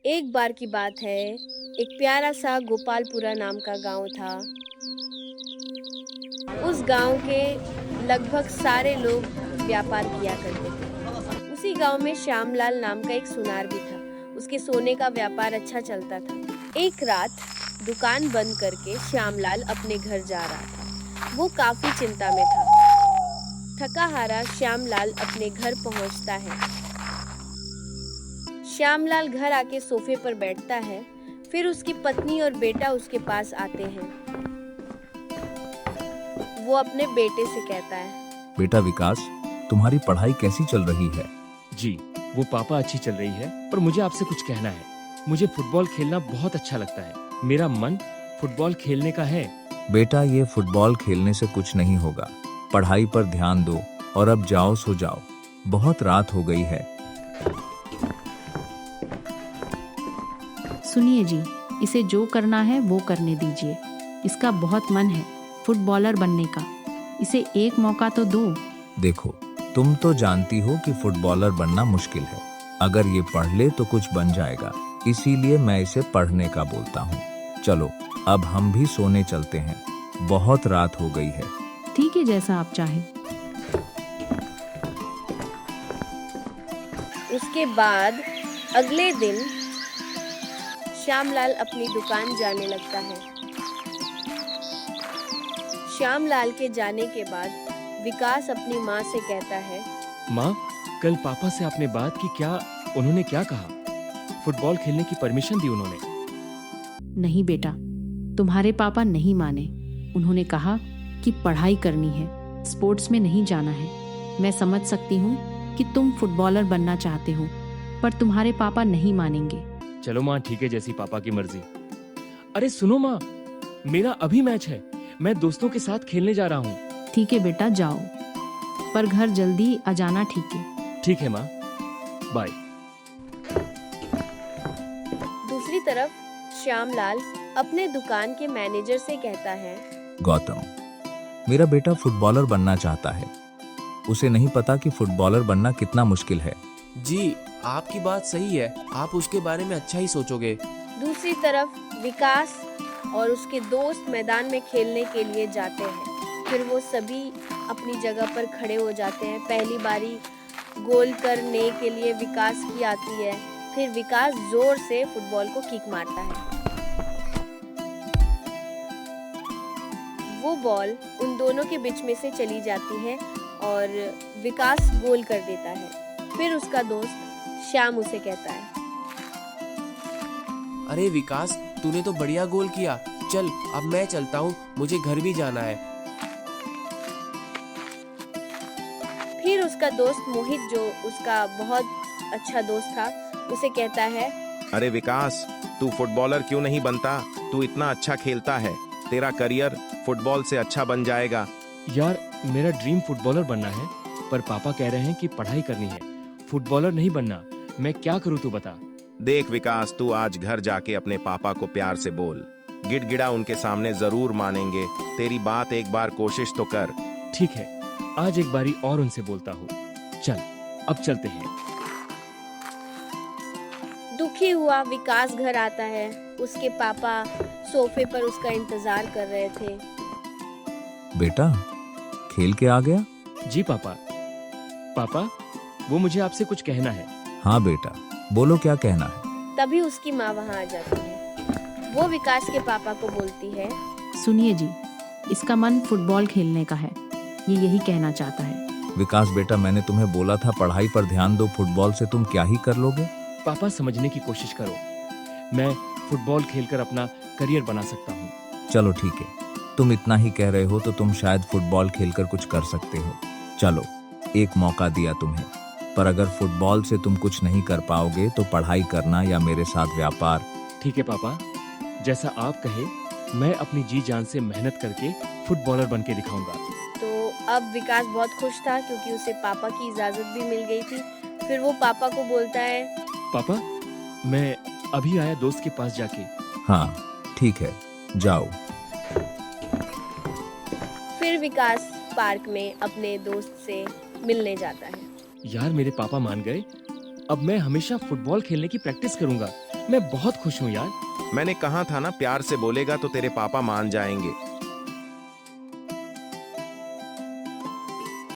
एक बार की बात है, एक प्यारा सा गोपालपुरा नाम का गांव था। उस गांव के लगभग सारे लोग व्यापार किया करते थे। उसी गांव में श्यामलाल नाम का एक सुनार भी था। उसके सोने का व्यापार अच्छा चलता था। एक रात दुकान बंद करके श्यामलाल अपने घर जा रहा था। वो काफी चिंता में था। थका हारा श्यामलाल अपने घर पहुंचता है। श्यामलाल घर आके सोफे पर बैठता है। फिर उसकी पत्नी और बेटा उसके पास आते हैं। वो अपने बेटे से कहता है, बेटा विकास, तुम्हारी पढ़ाई कैसी चल रही है? जी, वो पापा अच्छी चल रही है, पर मुझे आपसे कुछ कहना है। मुझे फुटबॉल खेलना बहुत अच्छा लगता है। मेरा मन फुटबॉल खेलने का है। बेटा, ये फुटबॉल खेलने से कुछ नहीं होगा। पढ़ाई पर ध्यान दो और अब जाओ सो जाओ। बहुत रात हो गई है। सुनिए जी, इसे जो करना है वो करने दीजिए। इसका बहुत मन है फुटबॉलर बनने का। इसे एक मौका तो दो। देखो, तुम तो जानती हो कि फुटबॉलर बनना मुश्किल है। अगर ये पढ़ ले तो कुछ बन जाएगा, इसीलिए मैं इसे पढ़ने का बोलता हूँ। चलो, अब हम भी सोने चलते हैं। बहुत रात हो गई है। ठीक है, जैसा आप चाहें। उसके बाद अगले दिन श्यामलाल अपनी दुकान जाने लगता है। श्यामलाल के जाने के बाद विकास अपनी माँ से कहता है, माँ, कल पापा से आपने बात की क्या? उन्होंने क्या कहा? फुटबॉल खेलने की परमिशन दी उन्होंने? नहीं बेटा, तुम्हारे पापा नहीं माने। उन्होंने कहा कि पढ़ाई करनी है, स्पोर्ट्स में नहीं जाना है। मैं समझ सकती हूँ कि तुम फुटबॉलर बनना चाहते हो, पर तुम्हारे पापा नहीं मानेंगे। चलो माँ, ठीक है, जैसी पापा की मर्जी। अरे सुनो माँ, मेरा अभी मैच है। मैं दोस्तों के साथ खेलने जा रहा हूँ। ठीक है बेटा, जाओ, पर घर जल्दी आ जाना। ठीक है? ठीक है माँ, बाय। दूसरी तरफ श्यामलाल अपने दुकान के मैनेजर से कहता है, गौतम, मेरा बेटा फुटबॉलर बनना चाहता है। उसे नहीं पता कि फुटबॉलर बनना कितना मुश्किल है। जी, आपकी बात सही है। आप उसके बारे में अच्छा ही सोचोगे। दूसरी तरफ विकास और उसके दोस्त मैदान में खेलने के लिए जाते हैं। फिर वो सभी अपनी जगह पर खड़े हो जाते हैं। पहली बारी गोल करने के लिए विकास की आती है। फिर विकास जोर से फुटबॉल को किक मारता है। वो बॉल उन दोनों के बीच में से चली जाती है और विकास गोल कर देता है। फिर उसका दोस्त श्याम उसे कहता है, अरे विकास, तूने तो बढ़िया गोल किया। चल, अब मैं चलता हूँ, मुझे घर भी जाना है। फिर उसका दोस्त मोहित, जो उसका बहुत अच्छा दोस्त था, उसे कहता है, अरे विकास, तू फुटबॉलर क्यों नहीं बनता? तू इतना अच्छा खेलता है। तेरा करियर फुटबॉल से अच्छा बन जाएगा। यार, मेरा ड्रीम फुटबॉलर बनना है, पर पापा कह रहे हैं कि पढ़ाई करनी है, फुटबॉलर नहीं बनना। मैं क्या करूँ, तू बता। देख विकास, तू आज घर जाके अपने पापा को प्यार से बोल। गिड़गिड़ा उनके सामने जरूर मानेंगे। तेरी बात एक बार कोशिश तो कर। ठीक है, आज एक बारी और उनसे बोलता हूँ। चल, अब चलते हैं। दुखी हुआ विकास घर आता है। उसके पापा सोफे पर उसका इंतजार कर रहे थे। बेटा, खेल के आ गया? जी पापा। पापा, वो मुझे आपसे कुछ कहना है। हाँ बेटा, बोलो, क्या कहना है? तभी उसकी माँ वहाँ आ जाती है। वो विकास के पापा को बोलती है, सुनिए जी, इसका मन फुटबॉल खेलने का है। ये यही कहना चाहता है। विकास बेटा, मैंने तुम्हें बोला था पढ़ाई पर ध्यान दो। फुटबॉल से तुम क्या ही कर लोगे? पापा, समझने की कोशिश करो। मैं फुटबॉल खेलकर अपना करियर बना सकता हूँ। चलो ठीक है, तुम इतना ही कह रहे हो तो तुम शायद फुटबॉल खेलकर कुछ कर सकते हो। चलो, एक मौका दिया तुम्हें, पर अगर फुटबॉल से तुम कुछ नहीं कर पाओगे तो पढ़ाई करना या मेरे साथ व्यापार। ठीक है पापा, जैसा आप कहे, मैं अपनी जी जान से मेहनत करके फुटबॉलर बन के दिखाऊंगा। तो अब विकास बहुत खुश था क्योंकि उसे पापा की इजाजत भी मिल गई थी। फिर वो पापा को बोलता है, पापा, मैं अभी आया दोस्त के पास जाके। हाँ ठीक है, जाओ। फिर विकास पार्क में अपने दोस्त से मिलने जाता है। यार, मेरे पापा मान गए। अब मैं हमेशा फुटबॉल खेलने की प्रैक्टिस करूंगा। मैं बहुत खुश हूँ यार। मैंने कहा था ना, प्यार से बोलेगा तो तेरे पापा मान जाएंगे।